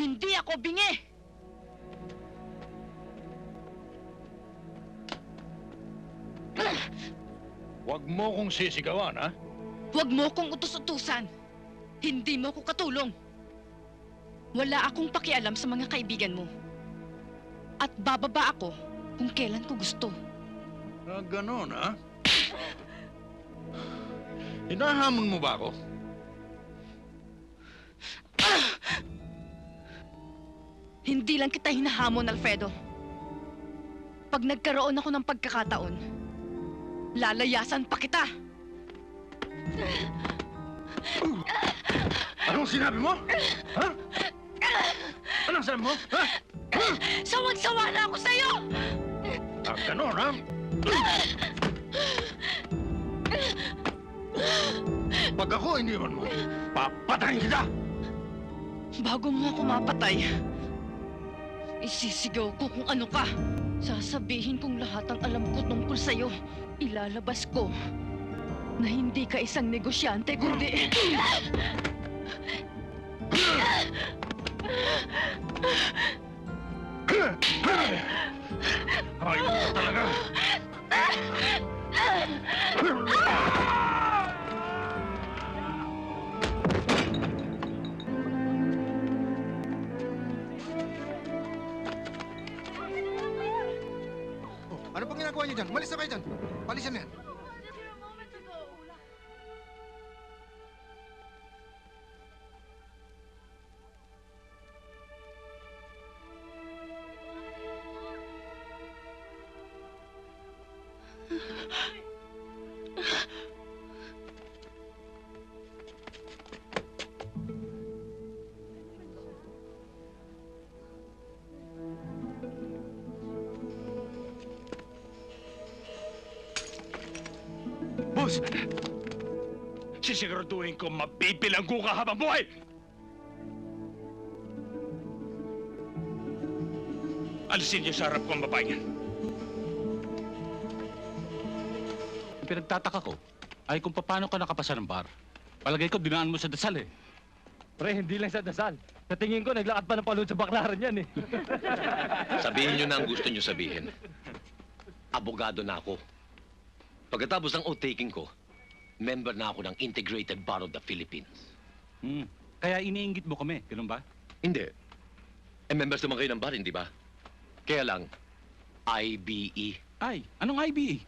Hindi ako bingi! Huwag mo kong sisigawan, ha? Huwag mo kong utos-utusan. Hindi mo ko katulong. Wala akong pakialam sa mga kaibigan mo. At bababa ako kung kailan ko gusto. Ganon, ha? Hinahamon mo ba ako? Hindi lang kita hinahamon, Alfredo. Pag nagkaroon ako ng pagkakataon, lalayasan pa kita! Anong sinabi mo? Ha? Anong sabi mo? Ha? Sawag-sawa na ako sa'yo! Ganon, ha? Pag ako iniwan mo, papatayin kita! Bago mo ako mapatay, isisigaw ko kung ano ka. Sasabihin kong lahat ang alam ko tungkol sa'yo. Ilalabas ko na hindi ka isang negosyante, kundi... Ayun ka talaga! Ano pang ginagawa niyo dyan? Umalis na kayo dyan. Palisan na yan. Boss! Sisiguraduhin ko mabibilanggo ka habang buhay! Alisin niyo sa harap ko ang babae niyan. Pinagtataka ko ay kung paano ka nakapasa ng bar. Palagay ko dinaan mo sa dasal eh. Pre, hindi lang sa dasal. Sa tingin ko, naglakad pa ng palud sa baklaran yan eh. Sabihin niyo na ang gusto niyo sabihin. Abogado na ako. Pagkatapos ng oath-taking ko, member na ako ng Integrated Bar of the Philippines. Kaya iniinggit mo kami, ganun ba? Hindi. Members naman kayo ng bar, hindi ba? Kaya lang, IBE. Ay, anong IBE?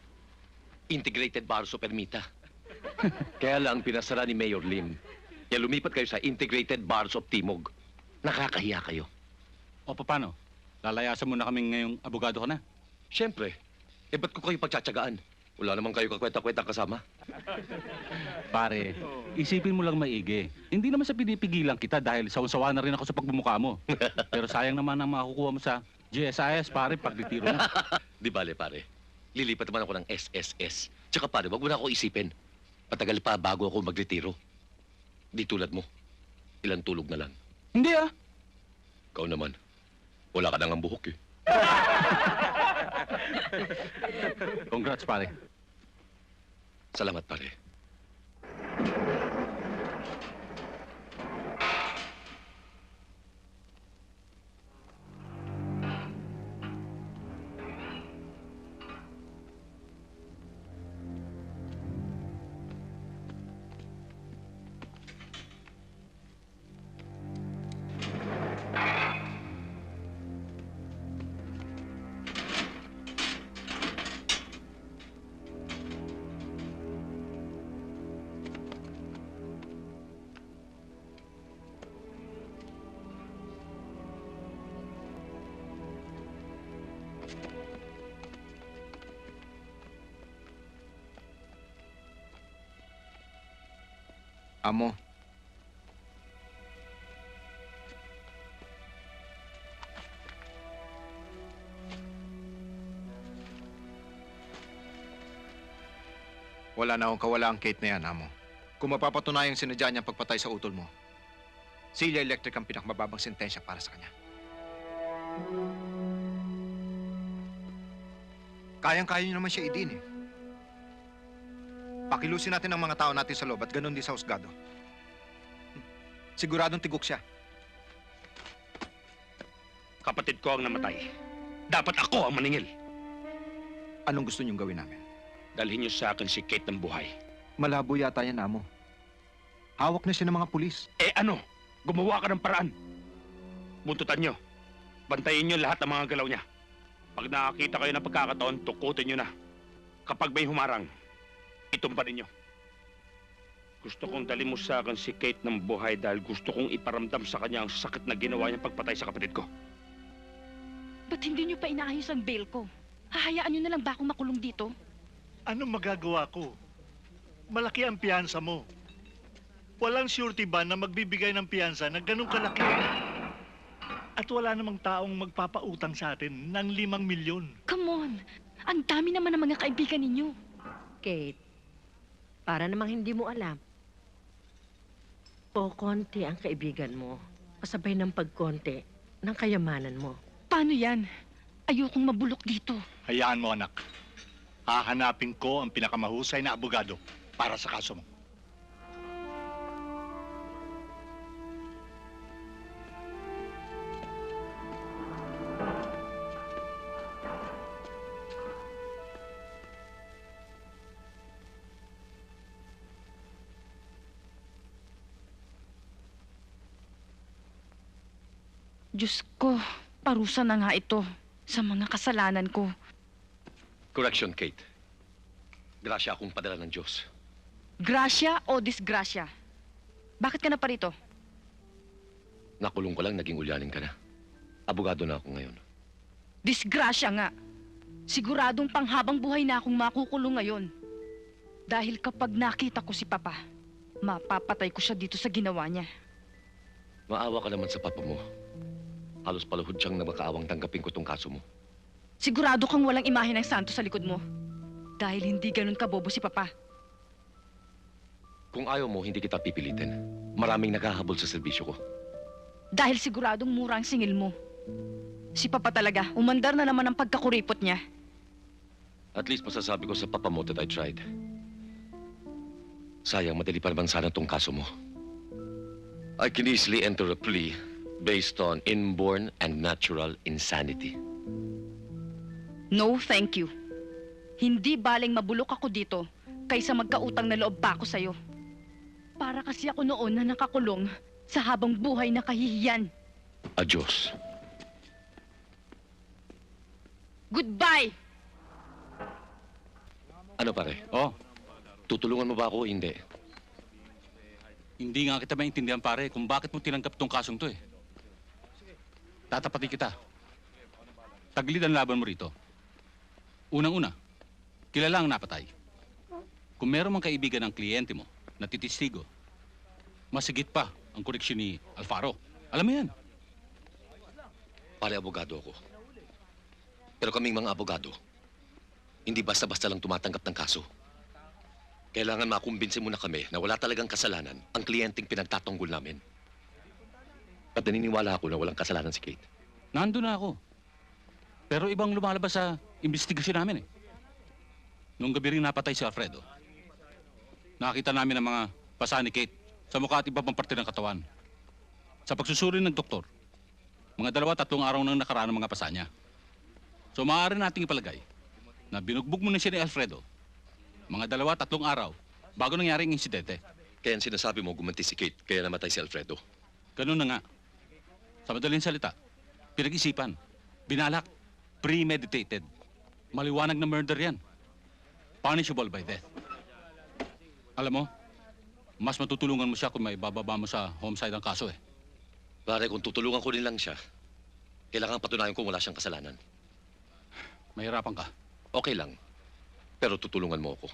Integrated Bars of Ermita. Kaya lang, pinasara ni Mayor Lim. Kaya lumipat kayo sa Integrated Bars of Timog. Nakakahiya kayo. O paano? Lalayasan mo na kaming ngayong abogado ka na? Siyempre. Ba't ko kayo pagtsatsagaan? Wala naman kayo kakwenta-kwenta kasama. Pare, isipin mo lang maigi. Hindi naman sa pinipigilan kita dahil sawa na rin ako sa pagbumuka mo. Pero sayang naman ang makukuha mo sa GSIS, pare, pagditiro na. Di bale, pare. Lilipat naman ako ng SSS. Tsaka pare, wag mo na ako isipin. Patagal pa bago ako magretiro. Di tulad mo. Ilang tulog na lang. Hindi ah. Ikaw naman. Wala ka nang ang buhok eh. Congrats, pare. Salamat, pare. Amo. Wala na akong kawala ang Kate na yan, Amo. Kung mapapatunayang sinadya niya ang pagpatay sa utol mo, Celia Electric ang pinakamababang sentensya para sa kanya. Kayang-kaya niyo naman siya idin eh. Pakilusin natin ang mga tao natin sa loob at ganun din sa husgado. Siguradong tigok siya. Kapatid ko ang namatay. Dapat ako ang maningil. Anong gusto niyong gawin namin? Dalhin niyo sa akin si Kate ng buhay. Malabo yata yan, amo. Hawak na siya ng mga pulis. Eh ano? Gumawa ka ng paraan. Buntutan niyo. Bantayin niyo lahat ng mga galaw niya. Pag nakakita kayo ng pagkakataon, tukutin niyo na. Kapag may humarang, itumpa ninyo. Gusto kong dali mo sa akin si Kate ng buhay dahil gusto kong iparamdam sa kanya ang sakit na ginawa niyang pagpatay sa kapatid ko. Ba't hindi niyo pa inaayos ang bail ko? Hahayaan niyo na lang ba akong makulong dito? Anong magagawa ko? Malaki ang piyansa mo. Walang surety ba na magbibigay ng piyansa na ganun kalaki? At wala namang taong magpapautang sa atin ng 5 milyon. Come on! Ang dami naman ng mga kaibigan ninyo. Kate, para namang hindi mo alam. O konti ang kaibigan mo, kasabay ng pagkonti ng kayamanan mo. Paano yan? Ayokong mabulok dito. Hayaan mo, anak. Hahanapin ko ang pinakamahusay na abogado para sa kaso mo. Diyos ko, parusa na nga ito sa mga kasalanan ko. Correction, Kate. Grasya akong padala ng Diyos. Grasya o disgrasya? Bakit ka na pa rito? Nakulong ko lang, naging ulyanin ka na. Abogado na ako ngayon. Disgrasya nga. Siguradong panghabang buhay na akong makukulong ngayon. Dahil kapag nakita ko si Papa, mapapatay ko siya dito sa ginawa niya. Maawa ka naman sa papa mo. Halos paluhod siyang nagmakaawang tanggapin ko tong kaso mo. Sigurado kang walang imahe ng santo sa likod mo. Dahil hindi ganun kabobo si Papa. Kung ayaw mo, hindi kita pipilitin. Maraming naghahabol sa serbisyo ko. Dahil siguradong mura ang singil mo. Si Papa talaga, umandar na naman ang pagkakuripot niya. At least masasabi ko sa papa mo that I tried. Sayang, madali pa naman sana tong kaso mo. I can easily enter a plea based on inborn and natural insanity. No, thank you. Hindi baling mabulok ako dito kaysa magkautang na loob pa ako sa'yo. Para kasi ako noon na nakakulong sa habang buhay na kahihiyan. Adios. Goodbye! Ano pare? Oh, Tutulungan mo ba ako o hindi? hindi nga kita maintindihan pare kung bakit mo tinanggap tong kasong to eh. Tatapatin kita. Tagilid ang laban mo rito. Unang-una, kilala ang napatay. Kung meron mang kaibigan ng kliyente mo na titistigo, masigit pa ang koreksyon ni Alfaro. Alam mo yan. Pare, abogado ako. Pero kaming mga abogado, hindi basta-basta lang tumatanggap ng kaso. Kailangan makumbinsin mo na kami na wala talagang kasalanan ang kliyenteng pinagtatanggol namin. At naniniwala ako na walang kasalanan si Kate. Nandun na ako. Pero ibang lumalabas sa investigasyon namin eh. Noong gabi rin napatay si Alfredo. Nakita namin ang mga pasa ni Kate sa mukha at iba pang parte ng katawan. Sa pagsusuri ng doktor, mga 2-3 araw nang nakaraan ang mga pasa niya. So maaari nating ipalagay na binugbog mo na siya ni Alfredo mga 2-3 araw bago nangyari ang insidente. Kaya ang sinasabi mo, gumanti si Kate, kaya namatay si Alfredo. Ganun na nga. Sa madaling salita, pinag-isipan, binalak, premeditated. Maliwanag na murder yan. Punishable by death. Alam mo, mas matutulungan mo siya kung may bababa mo sa homicide ang kaso eh. Pare, kung tutulungan ko rin lang siya, kailangan patunayan ko wala siyang kasalanan. Mahirapan ka. Okay lang, pero tutulungan mo ako.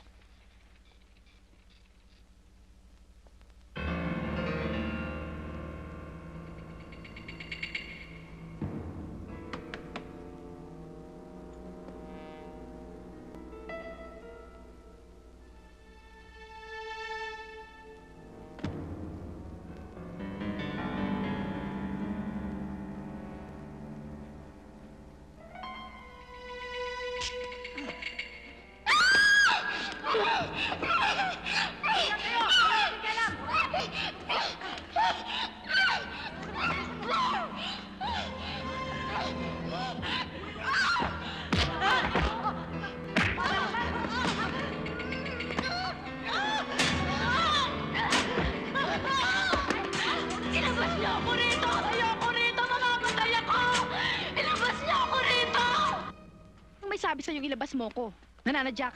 sinabi sa'yong ilabas mo ko? Nananadya